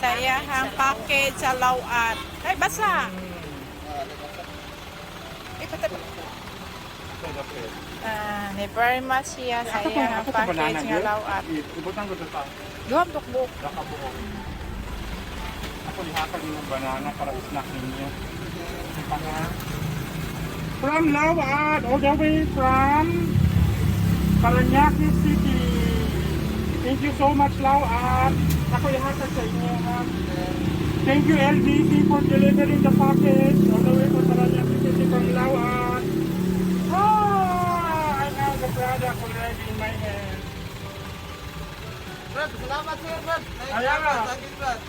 sa iyahang package sa Lauat. Ay, basa! Ni very much siya sa iyahang package nga Lauat. Ibutan ko ito sa Duham tukbuk. nakabuhok. Ako lihakan yung banana para snack ninyo. Ito nga. From Lauat, all the way from Parañaque City. Thank you so much, Lauat. Ako lihakan sa inyo. Thank you, LBC, for delivering the package all the way from Parañaque City from Lauat. I have the product already in my hand. Brad, salamat sir, Brad. Ayan na. Saging, Brad.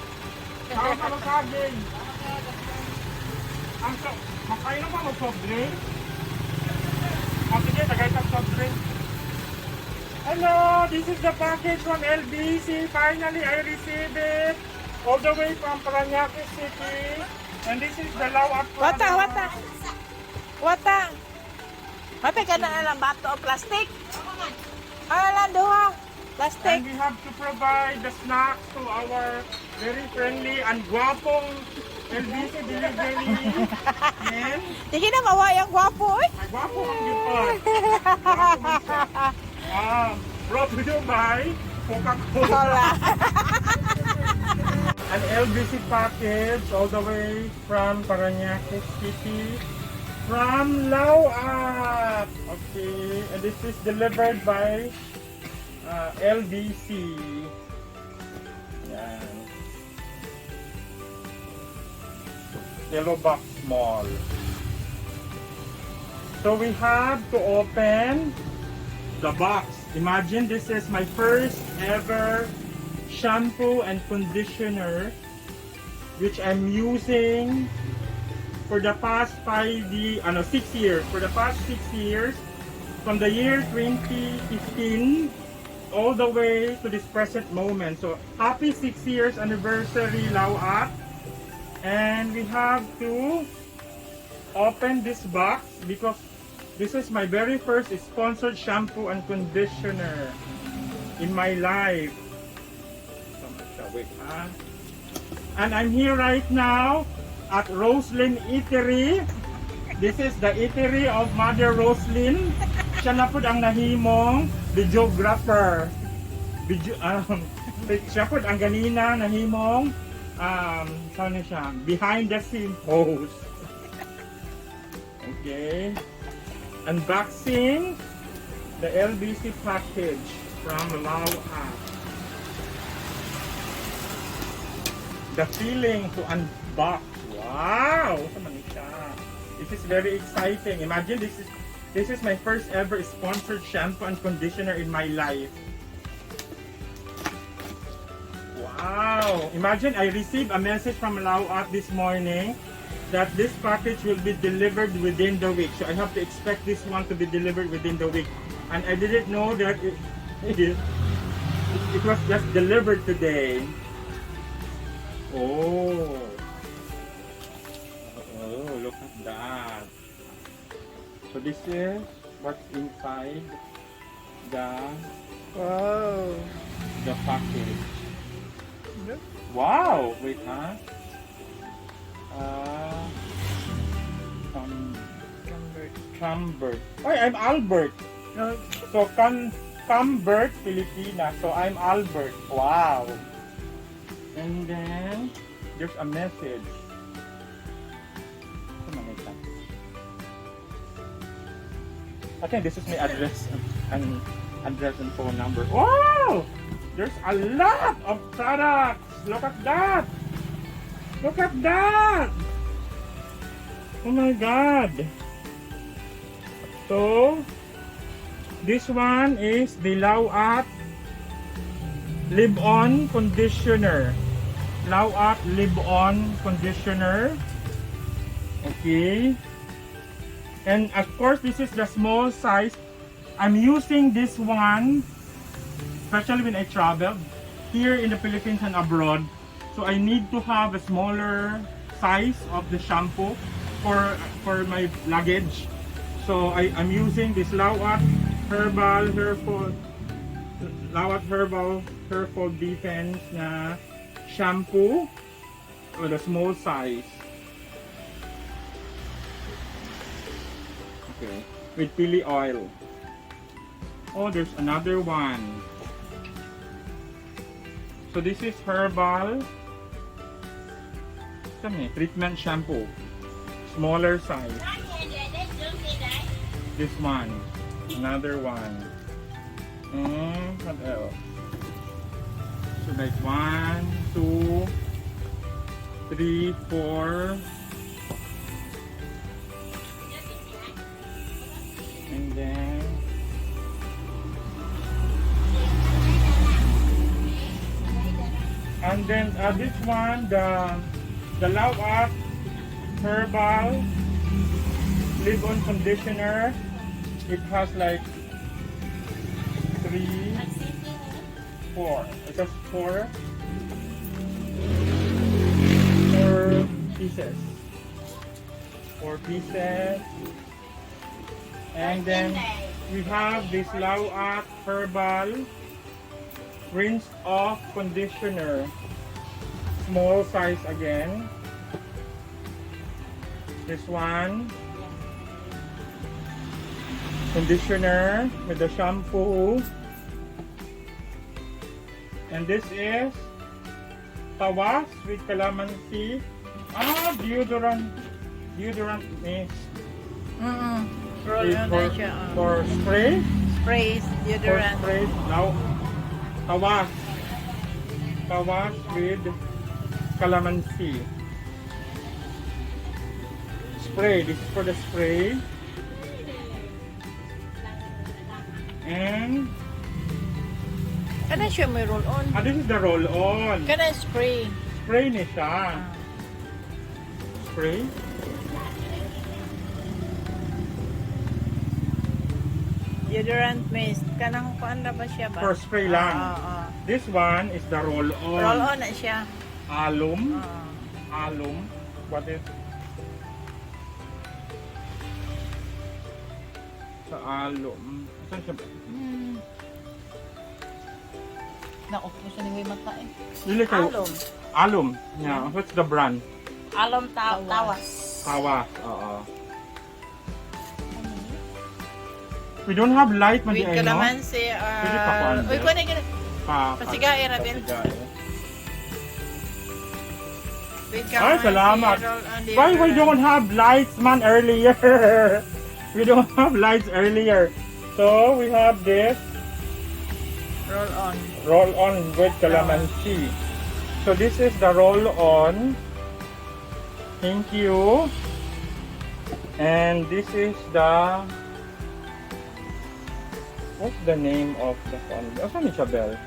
Saan ka magkaging? Makainom pa mag-soft drink? Sige, tagay ka soft drink. Hello, this is the package from LBC. Finally, I received it. All the way from Parañaque City. And this is the Lauat product. Wata. Mapay ka na lang bato o plastic? Ano lang duha? Plastic. And we have to provide the snacks to our very friendly and guwapong LBC delivery. And Hindi na mawayang gwapo eh. ay guwapo ang gipon. Brought to you by Coca-Cola. Cola. An LBC package all the way from Parañaque City from Lauat. Okay, and this is delivered by LBC. Yan. Kilobox Mall. So we have to open the box. Imagine this is my first ever shampoo and conditioner which I'm using for the past 6 years. For the past 6 years, from the year 2015 all the way to this present moment. So happy 6 years anniversary, Lauat. And we have to open this box because this is my very first sponsored shampoo and conditioner in my life. And I'm here right now at Roselyn Eatery. This is the Eatery of Mother Roselyn. Siya na po ang nahimong videographer. Siya po ang ganina nahimong saan siya? Behind the scene host. Okay. Unboxing the LBC package from Lauat. The feeling to unbox. Wow! This is very exciting. Imagine this is my first ever sponsored shampoo and conditioner in my life. Wow! Imagine I received a message from Lauat this morning that this package will be delivered within the week. So I have to expect this one to be delivered within the week. And I didn't know that it was just delivered today. Oh, look at that. So this is what's inside the package. Wow, wait, huh? Cambert. Oh, I'm Albert. So Cambert, Filipina. So I'm Albert. Wow. And then there's a message. I think this is my address and phone number. Wow! There's a lot of products. Look at that. Look at that. Oh my God. So this one is the Lauat Live-On Conditioner. Lauat Live-On Conditioner. Okay. And of course, this is the small size. I'm using this one, especially when I travel here in the Philippines and abroad. So I need to have a smaller size of the shampoo for my luggage. So I'm using this Lauat Herbal Hair Fall Defense na shampoo with a small size. Okay, with pili oil. Oh, there's another one. So this is herbal treatment shampoo, smaller size. This one, another one. What else? So like 1, 2, 3, 4, and then this one, the Lauat herbal leave-on conditioner. It has like 3, 4. It has 4 pieces. 4 pieces. And then we have this Lauat herbal rinse off conditioner, small size again. This one, conditioner with the shampoo, and this is tawas with calamansi. Deodorant mist. Roll on na siya. For spray. Sprays, deodorant. For spray. Now, tawas with calamansi. Spray. This is for the spray. And Kana siya may roll on. this is the roll on. Kana spray. Spray ni siya. Spray. Deodorant mist. Kanang kuan na ba siya ba? For spray lang. This one is the roll on. Roll on na siya. Alum. What is? Sa alum. Saan siya ba? Naku, gusto ni mata eh. Dili kayo. Alum. Yeah. What's the brand? Alum tawas. Tawas. Oo. We don't have light man di With ay, no? calamansi. Pwede pa kuan, Uy, Bel? kuan na Pasigae, Rabel. With Ay, salamat. roll on Why we deodorant. don't have lights man earlier? We don't have lights earlier. So we have this Roll on. roll on with calamansi. So this is the roll on. Thank you. And this is the, what's the name of the one? Asan ni siya, Bel?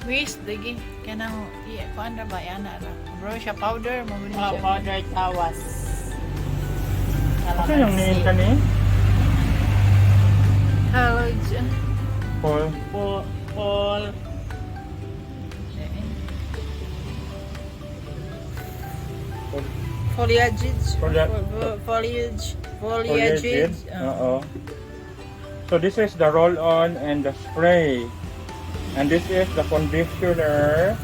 Swiss, dagi. Kanang, kuan na ba? Yan na. Bro, siya powder. Mamuli Oh, siya. powder tawas. Asan yung name ka ni? Halogen. Paul. Paul. Foliage. Foliage. Foliage. Oo. So this is the roll-on and the spray. And this is the conditioner.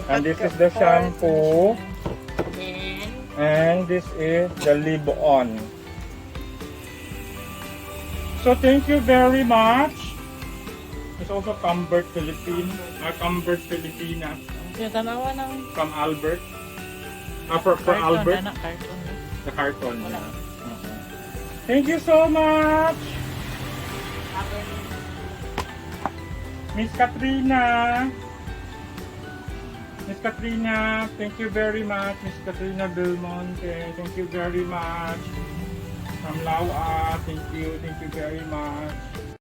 And this is the shampoo. And this is the leave-on. So thank you very much. It's also Cambert Philippines. Cambert Filipinas. Yung tanawa ng From Albert. For Albert. Carton na. The carton. Thank you so much, Miss Katrina. Miss Katrina, thank you very much. Miss Katrina Belmonte, thank you very much. From Lauat, thank you very much.